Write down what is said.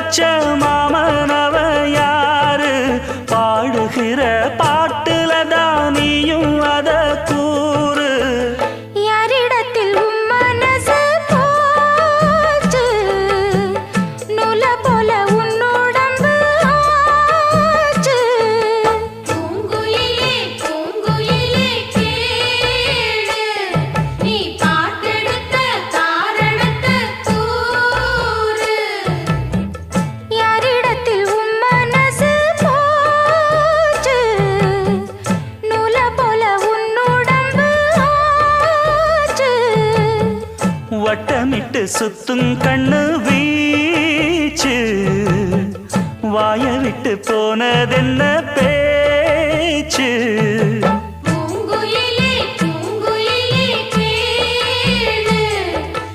வச்ச மாமனவ யாரு பாடுகிற பாட்டுல தானியும் அத கூறு யாரிடத்தில் உன் மனசு போச்சு நூல போல உன் உடம்பு ஆச்சு பூங்குயிலே பூங்குயிலே கேளு நீ பாட்டெடுத்த காரணத்தை கூறு யாரிடத்தில் உன் மனசு போச்சு நூல போல உன் உடம்பு ஆச்சு வட்டமிட்டு சுத்தும் கண்ணு வீச்சு வாய விட்டு போனதென்ன பேச்சு